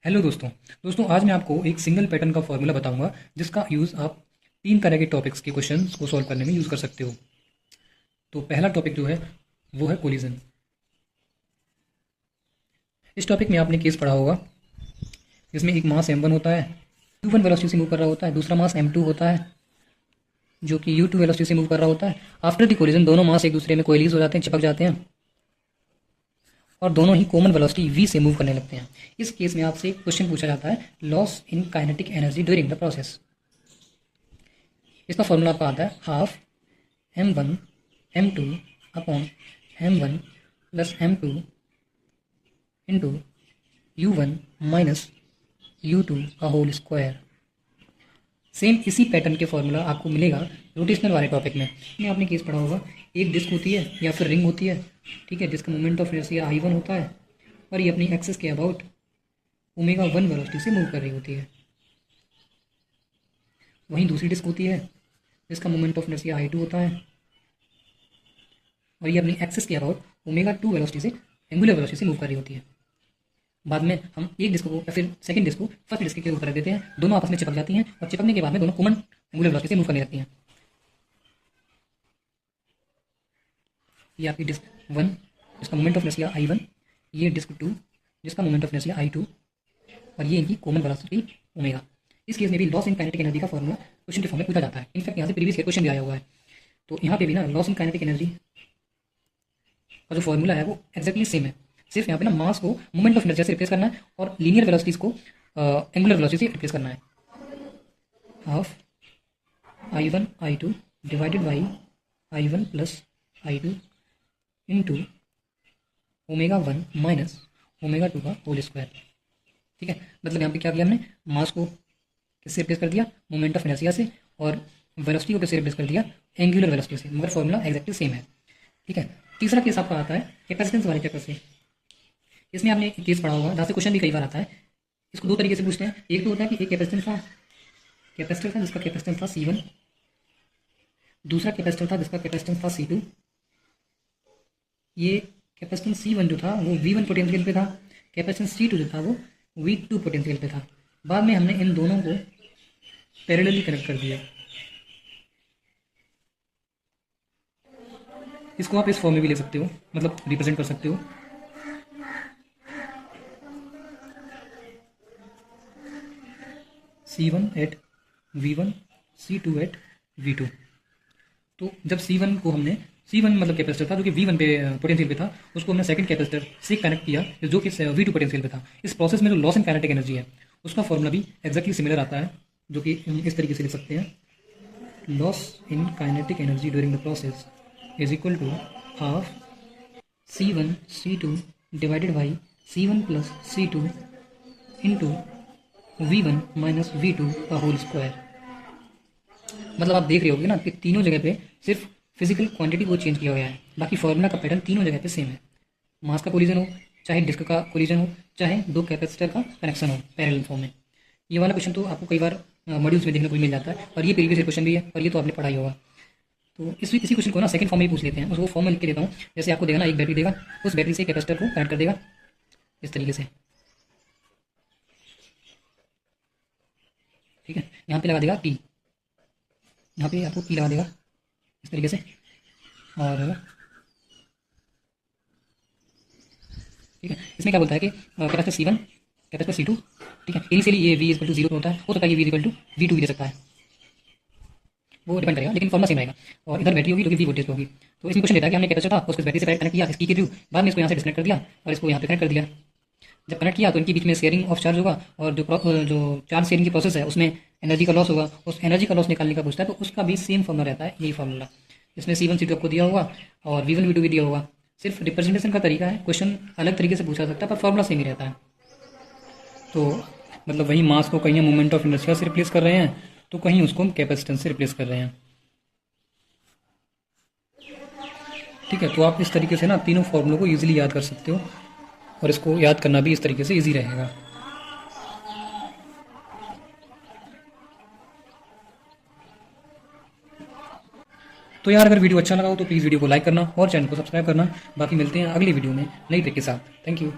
Hello दोस्तों आज मैं आपको एक सिंगल पैटर्न का फॉर्मूला बताऊंगा जिसका यूज़ आप 3 तरह के टॉपिक्स के क्वेश्चंस को सॉल्व करने में यूज़ कर सकते हो। तो पहला टॉपिक जो है वो है कोलिजन। इस टॉपिक में आपने केस पढ़ा होगा जिसमें एक मास m1 होता है, u1 वेलोसिटी से मूव कर रहा होता है, दूसरा मास m2 होता है जो कि u2 वेलोसिटी से मूव कर रहा होता है। आफ्टर द कोलिजन दोनों मास एक दूसरे में कोलिज हो जाते हैं, चिपक जाते हैं और दोनों ही कॉमन वेलोसिटी v से मूव करने लगते हैं। इस केस में आपसे एक क्वेश्चन पूछा जाता है, loss in kinetic energy during the process. इसका फॉर्मूला आपका आता है half m1 m2 upon m1 plus m2 into u1 minus u2 का होल स्क्वायर। सेम इसी पैटर्न के फॉर्मूला आपको मिलेगा रोटेशनल वाले टॉपिक में आपने केस पढ़ा होगा, एक डिस्क होती है या फिर रिंग होती है, ठीक है, जिसका मोमेंट ऑफ इनर्शिया I1 होता है और ये अपनी एक्सिस के अबाउट ω1 वेलोसिटी से मूव कर रही होती है। वहीं दूसरी डिस्क होती है जिसका मोमेंट ऑफ इनर्शिया I2 होता है और ये अपनी एक्सिस के अबाउट ω2 वेलोसिटी से एंगुलर वेलोसिटी से मूव कर रही होती है। बाद में हम एक डिस्क को या फिर सेकंड डिस्क को फर्स्ट डिस्क के ऊपर रख देते हैं, दोनों आपस में चिपक जाती हैं और चिपकने के बाद में दोनों कॉमन एंगुलर वेलोसिटी से मूव करने लगती हैं। ये आपकी डिस्क 1 जिसका मोमेंट ऑफ इनर्शिया I1, ये डिस्क 2 जिसका मोमेंट ऑफ इनर्शिया I2 और ये इनकी कॉमन वेलोसिटी ओमेगा। इस केस में भी लॉस इन काइनेटिक एनर्जी का फॉर्मूला क्वेश्चन के फॉर्म में पूछा जाता है। इनफैक्ट यहाँ से प्रीवियस ईयर क्वेश्चन भी आया हुआ है, तो यहाँ पे भी ना लॉस इन काइनेटिक एनर्जी का जो फॉर्मूला है वो एक्जैक्टली सेम है। सिर्फ यहाँ पे ना मास को मोमेंट ऑफ इनर्शिया से रिप्लेस करना है और लीनियर वेलोसिटीज को एंगुलर वेलोसिटी से रिप्लेस करना है। Half I1 I2 divided by I1 plus I2 into ω1 minus ω2 का होल स्क्वायर। ठीक है, मतलब यहाँ पे क्या किया हमने, मास को किससे रिप्लेस कर दिया, मोमेंट ऑफ इनर्शिया से, और वेलोसिटी को किससे रिप्लेस कर दिया, एंगुलर वेलोसिटी से, मगर फॉर्मूला एक्जैक्टली सेम है। ठीक है, तीसरा केस आपका आता है कैपेसिटेंस वाले चक्कर से। इसमें आपने एक केस पढ़ा होगा, जहाँ से क्वेश्चन भी कई बार आता है। इसको दो तरीके से पूछते हैं। एक तो होता है कि एक कैपेसिटर था जिसका कैपेसिटेंस था C1, दूसरा कैपेसिटर था जिसका कैपेसिटेंस था C2। ये कैपेसिटेंस C1 जो था वो V1 पोटेंशियल पे था, कैपेसिटेंस C2 जो था वो V2 पोटेंशियल पे था। बाद में हमने इन दोनों को पैरेलली कनेक्ट कर दिया। इसको आप इस फॉर्म में भी ले सकते हो, मतलब रिप्रेजेंट कर सकते हो। C1 eight V1, C2 eight V2। तो जब C1 को हमने, C1 मतलब कैपेसिटर था जो कि V1 पे पोटेंशियल पे था, उसको हमने सेकंड कैपेसिटर से कनेक्ट किया जो कि V2 पोटेंशियल पे था। इस प्रोसेस में जो लॉस इन काइनेटिक एनर्जी है उसका फॉर्मूला भी एक्जैक्टली सिमिलर आता है, जो कि इस तरीके से लिख सकते हैं, loss in kinetic energy during the process is equal to half C1 C2 divided by C1 plus C2 into V1 minus V2 का होल स्क्वायर। मतलब आप देख रहे होगे ना कि तीनों जगह पे सिर्फ फिजिकल क्वांटिटी को चेंज किया गया है, बाकी फॉर्मूला का पैटर्न तीनों जगह पे सेम है। मास का कोलिजन हो, चाहे डिस्क का कोलिजन हो, चाहे दो कैपेसिटर का कनेक्शन हो पैरेलल फॉर्म में। ये वाला क्वेश्चन तो आपको कई बार मॉड्यूल्स में देखने को मिल जाता है और ये प्रीवियस क्वेश्चन भी है और ये तो आपने पढ़ा ही होगा। तो इसी क्वेश्चन को ना सेकंड फॉर्म में ही पूछ लेते हैं। उसको फॉर्म में लिख के देता हूँ। जैसे आपको देगा ना, एक बैटरी देगा, उस बैटरी से कैपेसिटर को कनेक्ट कर देगा इस तरीके से। ठीक है, यहाँ पे लगा देगा T, यहाँ पे आपको P लगा देगा इस तरीके से। और ठीक है, इसमें क्या बोलता है कि कैपेसिटर C1, कैपेसिटर C2, ठीक है, इनिशियली ये V इक्वल टू 0 होता है, हो सकता है ये V इक्वल टू V2 भी दे सकता है, वो डिपेंड करेगा, लेकिन फॉर्मूला सेम रहेगा। और इधर बैटरी होगी जो कि V वोल्टेज पे होगी। तो इसमें क्वेश्चन देता है कि हमने कैपेसिटर था उसको बैटरी से कनेक्ट किया इसकी के थ्रू, बाद में इसको यहाँ से डिस्कनेक्ट कर दिया और इसको यहाँ पे कनेक्ट कर दिया। जब कनेक्ट किया तो इनके बीच में शेयरिंग ऑफ चार्ज होगा और जो चार्ज शेयरिंग की प्रोसेस है उसमें एनर्जी का लॉस होगा। उस एनर्जी का लॉस निकालने का पूछता है, तो उसका भी सेम फॉर्मूला रहता है, यही फॉर्मूला। इसमें C1 C2 आपको दिया होगा और V1 V2 भी दिया होगा। सिर्फ रिप्रेजेंटेशन का तरीका है, क्वेश्चन अलग तरीके से पूछा सकता है पर फॉर्मूला सेम ही रहता है। तो मतलब वही मास को कहीं मोमेंट ऑफ इनर्शिया से रिप्लेस कर रहे हैं तो कहीं उसको हम कैपेसिटेंस से रिप्लेस कर रहे हैं। ठीक है, तो आप इस तरीके से ना तीनों फॉर्मूलों को ईजिली याद कर सकते हो और इसको याद करना भी इस तरीके से ईजी रहेगा। तो यार अगर वीडियो अच्छा लगा हो तो प्लीज़ वीडियो को लाइक करना और चैनल को सब्सक्राइब करना। बाकी मिलते हैं अगली वीडियो में नई ट्रिक के साथ। Thank you.